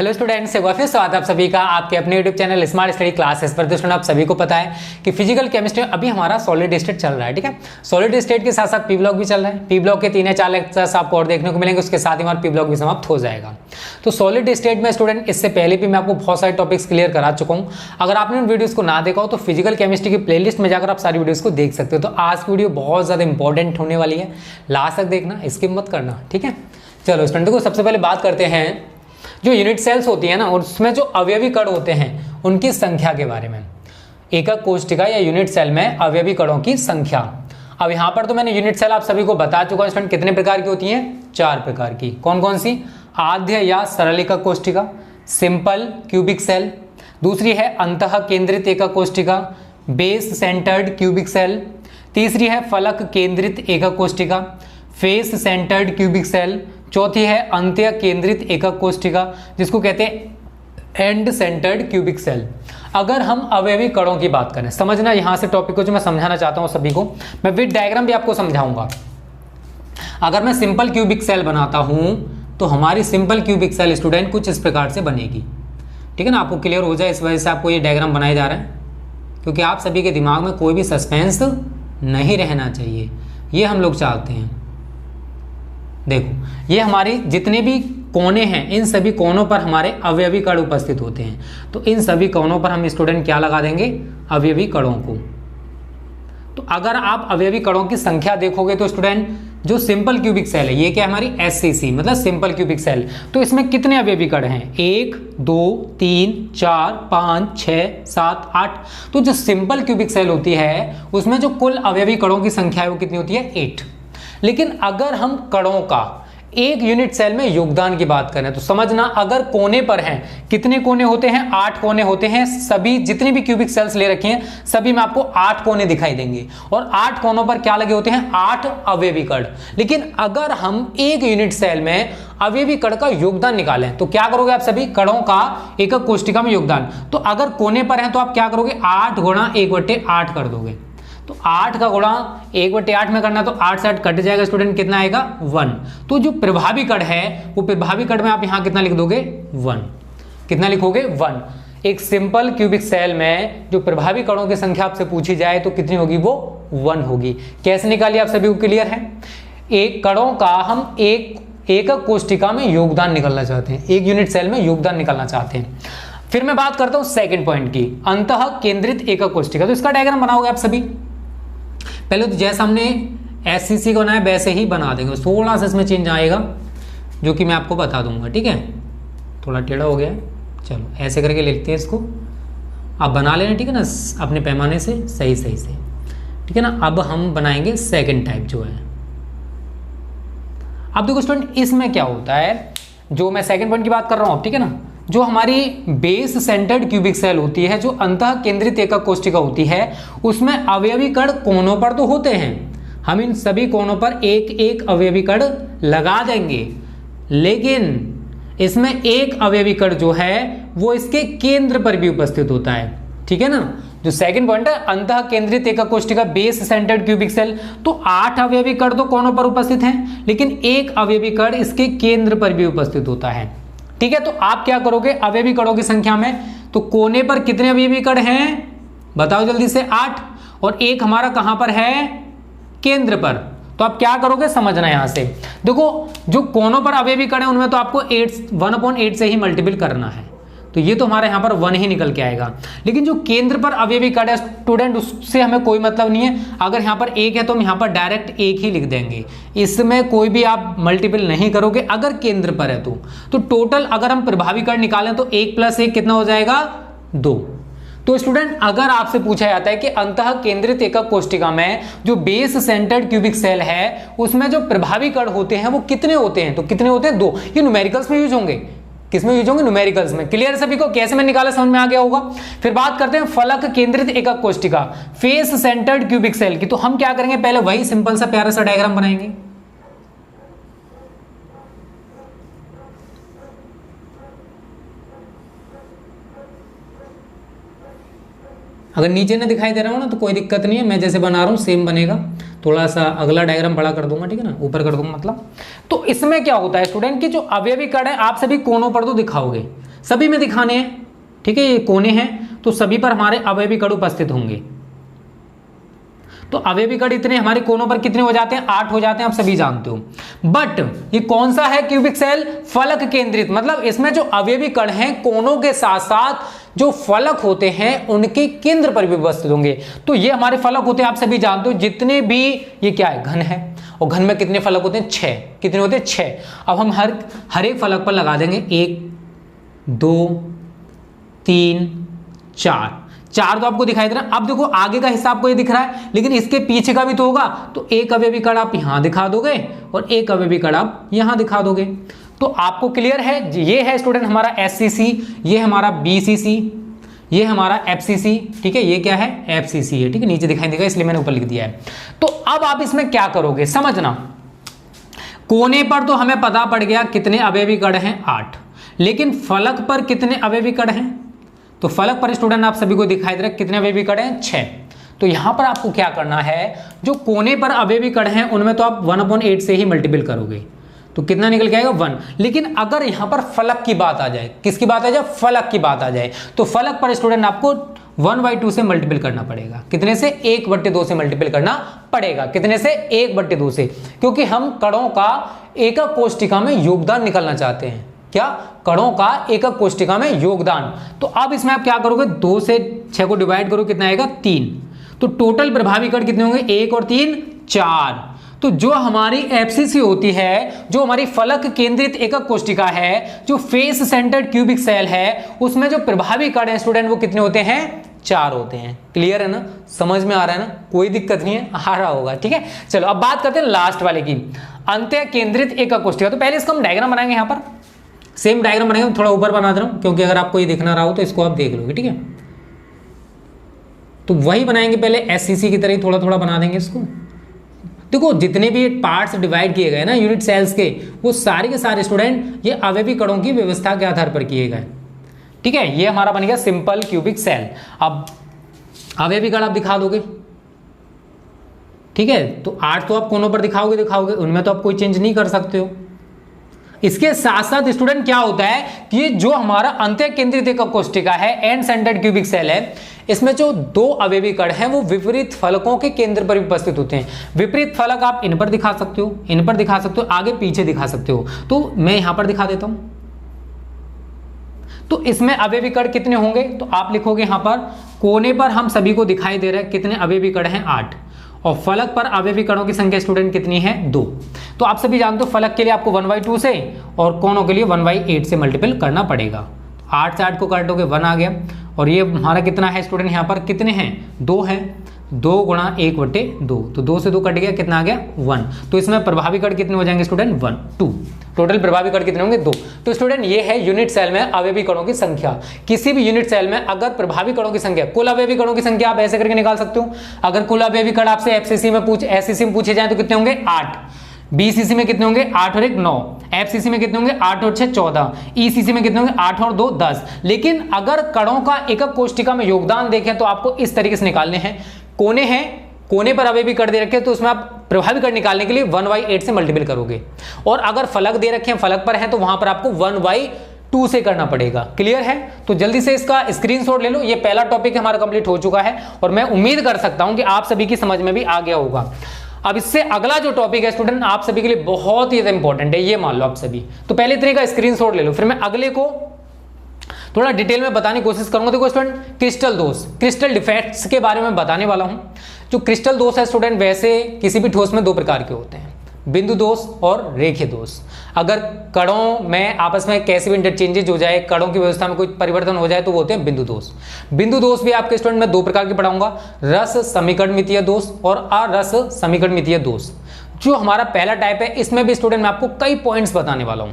Hello students, एक बार फिर स्वागत आप सभी का आपके अपने YouTube channel smart study classes पर। दोस्तों आप सभी को पता है कि फिजिकल केमिस्ट्री अभी हमारा सॉलिड स्टेट चल रहा है, ठीक है। सॉलिड स्टेट के साथ साथ पी ब्लॉक भी चल रहा है। पी ब्लॉक के 3 या 4 लेक्चर्स आपको और देखने को मिलेंगे, उसके साथ ही हमारा पी ब्लॉक भी समाप्त हो जाएगा। तो सॉलिड स्टेट में स्टूडेंट इससे पहले भी मैं आपको बहुत सारे टॉपिक्स क्लियर करा चुका हूँ। अगर आपने उन वीडियोज़ को ना देखा हो तो फिजिकल केमिस्ट्री की प्लेलिस्ट में जाकर आप सारी वीडियोज़ को देख सकते हो। तो आज की वीडियो बहुत ज़्यादा इंपॉर्टेंट होने वाली है, लास्ट तक देखना, स्किप मत करना, ठीक है। चलो स्टूडेंट को सबसे पहले बात करते हैं जो यूनिट सेल्स होती है ना, उसमें जो अवयवी कण होते हैं उनकी संख्या के बारे में। एकक कोशिका या यूनिट सेल में अवयवी कणों की संख्या। अब यहाँ पर तो मैंने यूनिट सेल आप सभी को बता चुका हूँ स्टूडेंट, कितने प्रकार की होती हैं? 4 प्रकार की। कौन कौन सी? आद्य या सरल एकक कोशिका, सिंपल क्यूबिक सेल, दूसरी है अंतः केंद्रित एकक कोशिका, बेस सेंटर्ड क्यूबिक सेल, तीसरी है फलक केंद्रित एकक कोशिका, फेस सेंटर्ड क्यूबिक सेल, चौथी है अंत्य केंद्रित एकक कोशिका जिसको कहते हैं एंड सेंटर्ड क्यूबिक सेल। अगर हम अवयवी कणों की बात करें, समझना यहां से टॉपिक को जो मैं समझाना चाहता हूं सभी को, मैं विद डायग्राम भी आपको समझाऊंगा। अगर मैं सिंपल क्यूबिक सेल बनाता हूं तो हमारी सिंपल क्यूबिक सेल स्टूडेंट कुछ इस प्रकार से बनेगी, ठीक है ना। आपको क्लियर हो जाए इस वजह से आपको ये डायग्राम बनाया जा रहा है, क्योंकि आप सभी के दिमाग में कोई भी सस्पेंस नहीं रहना चाहिए, ये हम लोग चाहते हैं। देखो ये हमारी जितने भी कोने हैं, इन सभी कोनों पर हमारे अवयवी कण उपस्थित होते हैं। तो इन सभी कोनों पर हम स्टूडेंट क्या लगा देंगे? अवयवी कणों को। तो अगर आप अवयवी कणों की संख्या देखोगे तो स्टूडेंट जो सिंपल क्यूबिक सेल है, ये क्या है हमारी SCC मतलब सिंपल क्यूबिक सेल, तो इसमें कितने अवयवी कण हैं? 1 2 3 4 5 6 7 8। तो जो सिंपल क्यूबिक सेल होती है उसमें जो कुल अवयवी कणों की संख्या है वो कितनी होती है? 8। लेकिन अगर हम कणों का एक यूनिट सेल में योगदान की बात करें तो समझना, अगर कोने पर हैं, कितने कोने होते हैं? 8 कोने होते हैं। सभी जितने भी क्यूबिक सेल्स ले रखे हैं सभी में आपको 8 कोने दिखाई देंगे, और 8 कोनों पर क्या लगे होते हैं? 8 अवयवी कण। लेकिन अगर हम एक यूनिट सेल में अवयवी कण का योगदान निकालें तो क्या करोगे आप सभी? कणों का एकक कोशिका में योगदान। तो अगर कोने पर हैं तो आप क्या करोगे? 8 गुणा 1/8 कर दोगे। तो 8 का गुणा 1/8 में करना, तो 8 से 8 कट जाएगा स्टूडेंट, कितना आएगा? 1। तो जो प्रभावी कण है वो प्रभावी कण में आप यहां कितना लिख दोगे? 1। कितना लिखोगे? 1। एक सिंपल क्यूबिक सेल में जो प्रभावी कणों की संख्या आपसे पूछी जाए तो कितनी होगी? वो 1 होगी। कैसे निकाली आप सभी को क्लियर है? एक कणों का हम एक एकक कोशिका में योगदान निकालना चाहते हैं, एक यूनिट सेल में योगदान निकालना चाहते हैं। फिर मैं बात करता हूं सेकेंड पॉइंट की, अंतः केंद्रित एकक कोशिका। तो इसका डायग्राम बनाओगे आप सभी। पहले तो जैसा हमने SCC को बनाया वैसे ही बना देंगे, थोड़ा सा इसमें चेंज आएगा जो कि मैं आपको बता दूंगा, ठीक है। थोड़ा टेढ़ा हो गया है, चलो ऐसे करके लिखते हैं इसको, आप बना लेना, ठीक है ना, अपने पैमाने से सही से, ठीक है ना। अब हम बनाएंगे सेकंड टाइप जो है। अब देखो स्टूडेंट इसमें क्या होता है, जो मैं सेकंड पॉइंट की बात कर रहा हूँ, ठीक है ना, जो हमारी बेस सेंटर्ड क्यूबिक सेल होती है, जो अंतः केंद्रित एकक कोशिका होती है, उसमें अवयवी कण कोनों पर तो होते हैं, हम इन सभी कोनों पर एक एक अवयवी कण लगा देंगे। लेकिन इसमें एक अवयवी कण जो है वो इसके केंद्र पर भी उपस्थित होता है, ठीक है ना। जो सेकंड पॉइंट है अंतः केंद्रित एकक कोशिका बेस सेंटर्ड क्यूबिक सेल, तो 8 अवयवी कण तो कोनों पर उपस्थित हैं, लेकिन एक अवयवी कण इसके केंद्र पर भी उपस्थित होता है, ठीक है। तो आप क्या करोगे? अवयवी कणों की संख्या में तो कोने पर कितने अवयवी कण हैं? बताओ जल्दी से। 8। और एक हमारा कहां पर है? केंद्र पर। तो आप क्या करोगे समझना यहां से। देखो जो कोनों पर अवयवी कण है उनमें तो आपको 1/8 से ही मल्टीपल करना है, तो ये तो हमारे यहां पर 1 ही निकल के आएगा। लेकिन जो केंद्र पर अवयवी कण है स्टूडेंट, उससे हमें कोई मतलब नहीं है। अगर यहां पर 1 है तो हम यहां पर डायरेक्ट 1 ही लिख देंगे, इसमें कोई भी आप मल्टीपल नहीं करोगे अगर केंद्र पर है तो टोटल अगर हम प्रभावी कण निकालें तो 1 + 1 कितना हो जाएगा? 2। तो स्टूडेंट अगर आपसे पूछा जाता है कि अंतः केंद्रित एकक कोशिका में जो बेस सेंटर्ड क्यूबिक सेल है उसमें जो प्रभावी कण होते हैं वो कितने होते हैं, तो कितने होते हैं? 2। ये न्यूमेरिकल्स में यूज होंगे। किसमें यूज होंगे? न्यूमेरिकल्स में। क्लियर सभी को? कैसे मैं निकाला समझ में आ गया होगा। फिर बात करते हैं फलक केंद्रित एकक कोशिका फेस सेंटर्ड क्यूबिक सेल की। तो हम क्या करेंगे? पहले वही सिंपल सा प्यारा सा डायग्राम बनाएंगे। अगर नीचे ना दिखाई दे रहा हो ना तो कोई दिक्कत नहीं है, मैं जैसे बना रहा हूँ सेम बनेगा। थोड़ा सा अगला डायग्राम बड़ा कर दूंगा, ठीक है ना, ऊपर कर दूंगा मतलब। तो इसमें क्या होता है स्टूडेंट कि जो अवयवी कण है आप सभी कोनों पर तो दिखाओगे, सभी में दिखाने हैं, ठीक है, ये कोने हैं तो सभी पर हमारे अवयवी कण उपस्थित होंगे। तो अवयवी कण इतने हमारे कोनों पर कितने हो जाते हैं, 8 हो जाते हैं, आप सभी जानते हो। बट ये कौन सा है क्यूबिक सेल, फलक केंद्रित, मतलब इसमें जो अवयवी कण हैं कोनों के साथ साथ जो फलक होते हैं उनके केंद्र पर भी उपस्थित होंगे। तो ये हमारे फलक होते हैं, आप सभी जानते हो, जितने भी, ये क्या है, घन है, और घन में कितने फलक होते हैं, 6। कितने होते हैं, 6। अब हम हर एक फलक पर लगा देंगे 1 2 3 4 तो आपको दिखाई दे रहा है। अब देखो आगे का हिस्सा आपको ये दिख रहा है, लेकिन इसके पीछे का भी तो होगा, तो एक अवयवी कण आप यहां दिखा दोगे और एक अवयवी कण आप यहां दिखा दोगे। तो आपको क्लियर है, ये है स्टूडेंट हमारा SCC, ये हमारा BCC, ये हमारा FCC, ठीक है, ये क्या है, FCC है, ठीक है, नीचे दिखाई देगा इसलिए मैंने ऊपर लिख दिया है। तो अब आप इसमें क्या करोगे, समझना, कोने पर तो हमें पता पड़ गया कितने अवयवी कण हैं, 8, लेकिन फलक पर कितने अवयवी कण हैं, तो फलक पर स्टूडेंट आप सभी को दिखाई दे रहा है कितने अवयवी कण हैं, 6। तो यहां पर आपको क्या करना है, जो कोने पर अवयवी कण हैं उनमें तो आप 1/8 से ही मल्टीपल करोगे, तो कितना निकल के आएगा, 1। लेकिन अगर यहां पर फलक की बात आ जाए, किसकी बात आ जाए, फलक की बात आ जाए, तो फलक पर स्टूडेंट आपको 1/2 से मल्टीपल करना पड़ेगा। कितने से, 1/2 से मल्टीपल करना पड़ेगा। कितने से, 1/2 से, क्योंकि हम कणों का एकक कोष्टिका में योगदान निकालना चाहते हैं। क्या, कणों का एकक कोष्टिका में योगदान। तो अब इसमें आप क्या करोगे, 2 से 6 को डिवाइड करो, कितना आएगा, 3। तो टोटल प्रभावी कण कितने होंगे, 1 और 3 4। तो जो हमारी FCC होती है, जो हमारी फलक केंद्रित एकक कोष्टिका है, जो फेस सेंटर्ड क्यूबिक सेल है, उसमें जो प्रभावी कण है स्टूडेंट वो कितने होते हैं, 4 होते हैं। क्लियर है ना, समझ में आ रहा है ना, कोई दिक्कत नहीं है, आ रहा होगा, ठीक है। चलो अब बात करते हैं लास्ट वाले की, अंत्य केंद्रित एकक कोष्टिका। तो पहले इसका हम डायग्राम बनाएंगे, यहां पर सेम डायग्राम बनाएंगे, थोड़ा ऊपर बना दे रहा हूं क्योंकि अगर आपको ये दिखना रहा हो तो इसको आप देख लोगे, ठीक है। तो वही बनाएंगे, पहले SCC की तरह थोड़ा थोड़ा बना देंगे इसको। देखो जितने भी पार्ट्स डिवाइड किए गए ना यूनिट सेल्स के, वो सारे के सारे स्टूडेंट ये अवयवी कणों की व्यवस्था के आधार पर किए गए, ठीक है। ये हमारा बन गया सिंपल क्यूबिक सेल। अब अवयवी कण आप दिखा दोगे, ठीक है, तो 8 तो आप कोनों पर दिखाओगे, उनमें तो आप कोई चेंज नहीं कर सकते हो। इसके साथ साथ स्टूडेंट क्या होता है कि जो हमारा अंत्य केंद्रित एकक कोष्टिका है, एंड सेंटर्ड क्यूबिक सेल है, इसमें जो 2 अवयवी कण हैं वो विपरीत फलकों के केंद्र पर उपस्थित होते हैं। विपरीत फलक आप इन पर दिखा सकते हो, इन पर दिखा सकते हो, आगे पीछे दिखा सकते हो। तो मैं यहां पर दिखा देता हूं। तो इसमें अवयवी कण कितने होंगे, तो आप लिखोगे यहां पर, कोने पर हम सभी को दिखाई दे रहा है कितने अवयवी कण हैं, 8, और फलक पर अवयवी कणों की संख्या स्टूडेंट कितनी है, 2। तो आप सभी जानते हो फलक के लिए आपको 1/2 से और कोनों के लिए 1/8 से मल्टीपल करना पड़ेगा। 8 से 8 को काटोगे 1 आ गया, और ये हमारा कितना है स्टूडेंट, यहाँ पर कितने हैं, 2 हैं, 2 × 1/2, तो 2 से 2 कट गया, कितना आ गया, 1। तो इसमें प्रभावी कण कितने हो जाएंगे स्टूडेंट, 1 2। टोटल प्रभावी कण कितने होंगे, 2। तो स्टूडेंट ये है यूनिट सेल में अवयवी कणों की संख्या। किसी भी यूनिट सेल में अगर प्रभावी कणों की संख्या, कुल अवयवी कणों की संख्या आप ऐसे करके निकाल सकते हो। अगर कुल अवयवी कण आपसे SCC में पूछे जाए तो कितने होंगे, 8। BCC में कितने होंगे, 8 और 1 9। FCC में कितने होंगे, 8 और 6 14। ECC में कितने होंगे, 8 और 2 10। लेकिन अगर कणों का एकक कोष्टिका में योगदान देखें तो आपको इस तरीके से निकालने हैं। कोने हैं, कोने पर अवयवी कण दे रखे हैं तो उसमें आप प्रभावी कण निकालने के लिए 1/8 से मल्टीपल करोगे, और अगर फलक दे रखे हैं, फलक पर है, तो वहां पर आपको 1/2 से करना पड़ेगा। क्लियर है, तो जल्दी से इसका स्क्रीनशॉट ले लो। ये पहला टॉपिक हमारा कंप्लीट हो चुका है और मैं उम्मीद कर सकता हूं कि आप सभी की समझ में भी आ गया होगा। अब इससे अगला जो टॉपिक है स्टूडेंट आप सभी के लिए बहुत ही इंपॉर्टेंट है, ये मान लो आप सभी। तो पहले इतने का स्क्रीनशॉट ले लो, फिर मैं अगले को थोड़ा डिटेल में बताने की कोशिश करूंगा। देखो स्टूडेंट, क्रिस्टल दोष, क्रिस्टल डिफेक्ट्स के बारे में बताने वाला हूं। जो क्रिस्टल दोष है स्टूडेंट, वैसे किसी भी ठोस में 2 प्रकार के होते हैं, बिंदु दोष और रेखीय दोष। अगर कणों में आपस में कैसे भी इंटरचेंजेज हो जाए, कणों की व्यवस्था में कोई परिवर्तन हो जाए, तो वो होते हैं बिंदु दोष। बिंदु दोष भी आपके स्टूडेंट में 2 प्रकार के पढ़ाऊंगा, रस समीकरणमितीय दोष और अरस समीकरणमितीय दोष। जो हमारा पहला टाइप है, इसमें भी स्टूडेंट मैं आपको कई पॉइंट्स बताने वाला हूं।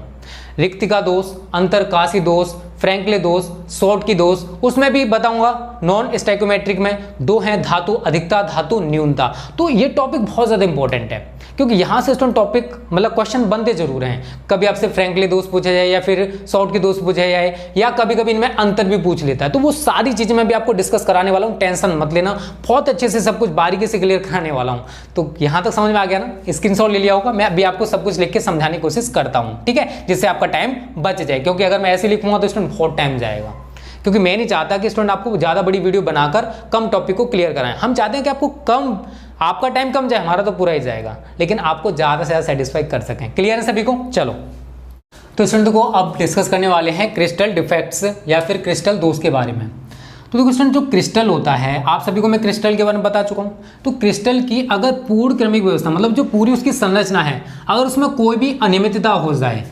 रिक्तिका दोष, अंतरकाशी दोष, फ्रैंकले दोष, शॉर्ट की दोष, उसमें भी बताऊंगा। नॉन स्टैक्योमेट्रिक में 2 हैं, धातु अधिकता, धातु न्यूनता। तो ये टॉपिक बहुत ज्यादा इंपॉर्टेंट है, क्योंकि यहाँ से स्टूडेंट टॉपिक मतलब क्वेश्चन बनते जरूर हैं। कभी आपसे फ्रैंकली दोष पूछा जाए या फिर शॉर्ट की दोष पूछा जाए या कभी कभी इनमें अंतर भी पूछ लेता है। तो वो सारी चीजें मैं भी आपको डिस्कस कराने वाला हूँ, टेंशन मत लेना, बहुत अच्छे से सब कुछ बारीकी से क्लियर कराने वाला हूँ। तो यहाँ तक समझ में आ गया ना, स्क्रीनशॉट ले लिया होगा। मैं अभी आपको सब कुछ लिख के समझाने की कोशिश करता हूँ, ठीक है, जिससे आपका टाइम बच जाए। क्योंकि अगर मैं ऐसे लिखूंगा तो स्टूडेंट बहुत टाइम जाएगा, क्योंकि मैं नहीं चाहता कि स्टूडेंट आपको ज़्यादा बड़ी वीडियो बनाकर कम टॉपिक को क्लियर कराएं। हम चाहते हैं कि आपको आपका टाइम कम जाए, हमारा तो पूरा ही जाएगा, लेकिन आपको ज़्यादा से ज़्यादा सेटिस्फाई कर सकें। क्लियर है सभी को? चलो, तो स्टूडेंट को अब डिस्कस करने वाले हैं क्रिस्टल डिफेक्ट्स या फिर क्रिस्टल दोष के बारे में। तो देखो स्टूडेंट, जो क्रिस्टल होता है, आप सभी को मैं क्रिस्टल के बारे में बता चुका हूँ। तो क्रिस्टल की अगर पूर्ण क्रमिक व्यवस्था मतलब जो पूरी उसकी संरचना है, अगर उसमें कोई भी अनियमितता हो जाए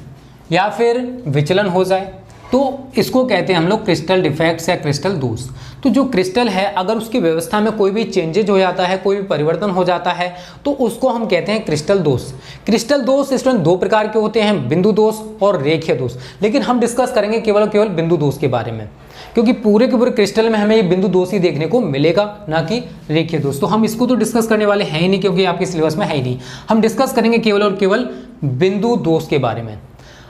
या फिर विचलन हो जाए तो इसको कहते हैं हम लोग क्रिस्टल डिफेक्ट्स या क्रिस्टल दोष। तो जो क्रिस्टल है, अगर उसकी व्यवस्था में कोई भी चेंजेज हो जाता है, कोई भी परिवर्तन हो जाता है, तो उसको हम कहते हैं क्रिस्टल दोष। क्रिस्टल दोष स्टूडेंट दो प्रकार के होते हैं, बिंदु दोष और रेखीय दोष। लेकिन हम डिस्कस करेंगे केवल बिंदु दोष के बारे में, क्योंकि पूरे के पूरे क्रिस्टल में हमें ये बिंदु दोष ही देखने को मिलेगा, ना कि रेखीय दोष। तो हम इसको तो डिस्कस करने वाले हैं ही नहीं, क्योंकि आपके सिलेबस में है ही नहीं। हम डिस्कस करेंगे केवल और केवल बिंदु दोष के बारे में।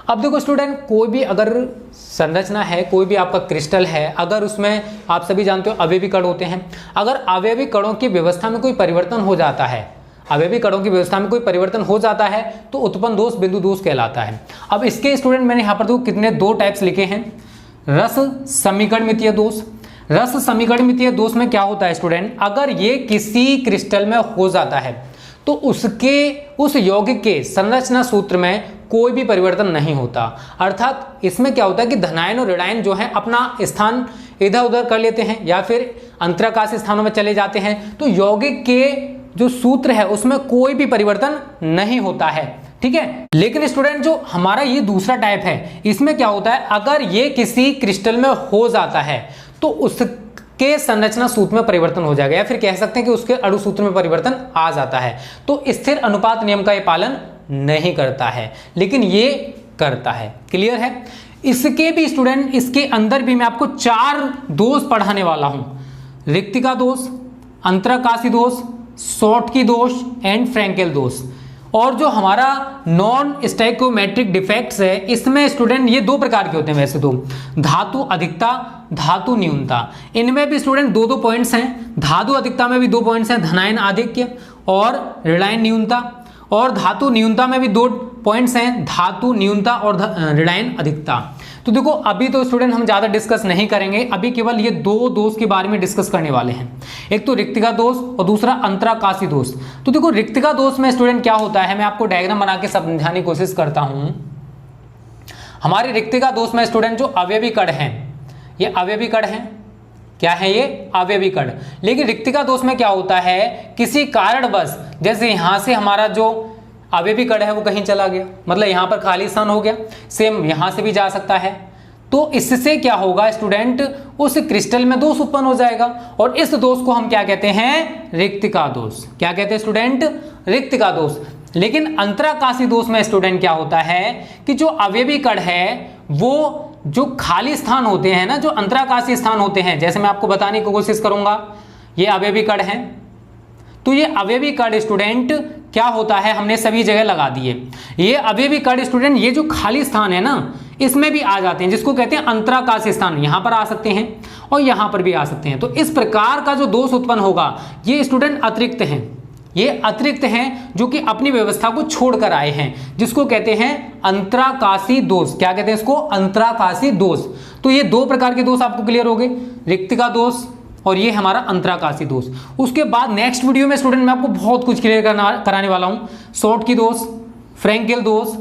अब देखो स्टूडेंट, कोई भी अगर संरचना है, कोई भी आपका क्रिस्टल है, अगर उसमें आप सभी जानते हो अवयवी कण होते हैं, अगर अवयवी कणों की व्यवस्था में कोई परिवर्तन हो जाता है, अवयवी कणों की व्यवस्था में कोई परिवर्तन हो जाता है, तो उत्पन्न दोष बिंदु दोष कहलाता है। अब इसके स्टूडेंट मैंने यहाँ पर देखो कितने दो टाइप्स लिखे हैं। रस समीकरणमितीय दोष। रस समीकरणमितीय दोष में क्या होता है स्टूडेंट, अगर ये किसी क्रिस्टल में हो जाता है तो उस यौगिक के संरचना सूत्र में कोई भी परिवर्तन नहीं होता। अर्थात इसमें क्या होता है कि धनायन और ऋणायन जो है अपना स्थान इधर उधर कर लेते हैं या फिर अंतराकाशी स्थानों में चले जाते हैं, तो यौगिक के जो सूत्र है उसमें कोई भी परिवर्तन नहीं होता है, ठीक है। लेकिन स्टूडेंट जो हमारा ये दूसरा टाइप है, इसमें क्या होता है, अगर ये किसी क्रिस्टल में हो जाता है तो उसके संरचना सूत्र में परिवर्तन हो जाएगा, या फिर कह सकते हैं कि उसके अणु सूत्र में परिवर्तन आ जाता है। तो स्थिर अनुपात नियम का ये पालन नहीं करता है, लेकिन ये करता है। क्लियर है? इसके भी स्टूडेंट, इसके अंदर भी मैं आपको 4 दोष पढ़ाने वाला हूं। रिक्तिका दोष, अंतराकाशी दोष, शॉर्टकी दोष एंड फ्रैंकेल दोष। और जो हमारा नॉन स्टैइकोमेट्रिक डिफेक्ट्स है, इसमें स्टूडेंट ये 2 प्रकार के होते हैं वैसे तो, धातु अधिकता, धातु न्यूनता। इनमें भी स्टूडेंट 2-2 पॉइंट्स हैं। धातु अधिकता में भी 2 पॉइंट्स हैं, धनायन आधिक्य और ऋणायन न्यूनता। और धातु न्यूनता में भी 2 पॉइंट्स हैं, धातु न्यूनता और ऋणायन अधिकता। तो देखो अभी तो स्टूडेंट हम ज्यादा डिस्कस नहीं करेंगे, अभी केवल ये 2 दोष के बारे में डिस्कस करने वाले हैं। एक तो रिक्तिका दोष और दूसरा अंतराकाशी दोष। तो देखो रिक्तिका दोष में स्टूडेंट क्या होता है, मैं आपको डायग्राम बना के समझाने की कोशिश करता हूं। हमारे रिक्तिका दोष में स्टूडेंट जो अवयवी कण हैं, ये अवयवी कण हैं, क्या है ये अवयवी कण। लेकिन रिक्तिका दोष में क्या होता है, किसी कारणवश जैसे यहां से हमारा जो अवयवी कण है वो कहीं चला गया, मतलब यहां पर खाली स्थान हो गया, सेम यहां से भी जा सकता है, तो इससे क्या होगा स्टूडेंट, उस क्रिस्टल में दोष उत्पन्न हो जाएगा। और इस दोष को हम क्या कहते हैं, रिक्तिका दोष। क्या कहते हैं स्टूडेंट, रिक्तिका दोष। लेकिन अंतराकाशी दोष में स्टूडेंट क्या होता है कि जो अवयवी कण है वो जो खाली स्थान होते हैं ना, जो अंतराकाशी स्थान होते हैं, जैसे मैं आपको बताने की कोशिश करूंगा, ये अवयवी कण है। तो ये अवयवी कण स्टूडेंट क्या होता है, हमने सभी जगह लगा दिए। ये अवयवी कण स्टूडेंट, ये जो खाली स्थान है ना, इसमें भी आ जाते हैं, जिसको कहते हैं अंतराकाशी स्थान। यहां पर आ सकते हैं और यहां पर भी आ सकते हैं। तो इस प्रकार का जो दोष उत्पन्न होगा, ये स्टूडेंट अतिरिक्त हैं, ये अतिरिक्त हैं जो कि अपनी व्यवस्था को छोड़कर आए हैं, जिसको कहते हैं अंतराकाशी दोष। क्या कहते हैं इसको, अंतराकाशी दोष। तो ये 2 प्रकार के दोष आपको क्लियर हो गए, रिक्तिका दोष और ये हमारा अंतराकाशी दोष। उसके बाद नेक्स्ट वीडियो में स्टूडेंट मैं आपको बहुत कुछ क्लियर कराने वाला हूं। शॉर्टकी दोष, फ्रैंकेल दोष,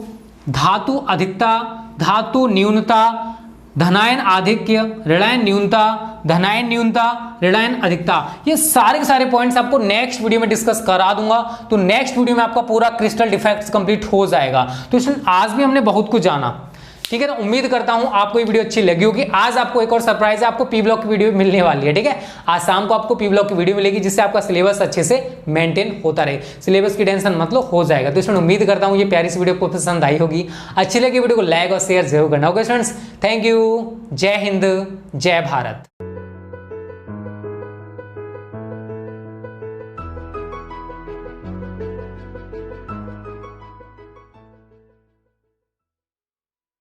धातु अधिकता, धातु न्यूनता, धनायन आधिक्य, ऋणायन न्यूनता, धनायन न्यूनता, ऋणायन अधिकता, ये सारे के सारे पॉइंट्स आपको नेक्स्ट वीडियो में डिस्कस करा दूंगा। तो नेक्स्ट वीडियो में आपका पूरा क्रिस्टल डिफेक्ट्स कंप्लीट हो जाएगा। तो स्टूडेंट आज भी हमने बहुत कुछ जाना, ठीक है ना। उम्मीद करता हूं आपको ये वीडियो अच्छी लगी होगी। आज आपको एक और सरप्राइज है, आपको पी ब्लॉक की वीडियो मिलने वाली है, ठीक है। आज शाम को आपको पी ब्लॉक की वीडियो मिलेगी, जिससे आपका सिलेबस अच्छे से मेंटेन होता रहे, सिलेबस की टेंशन मतलब हो जाएगा। तो स्टूडेंट उम्मीद करता हूं ये प्यारी सी वीडियो को पसंद आई होगी। अच्छी लगी वीडियो को लाइक और शेयर जरूर करना। Okay students, thank you. जय हिंद, जय भारत।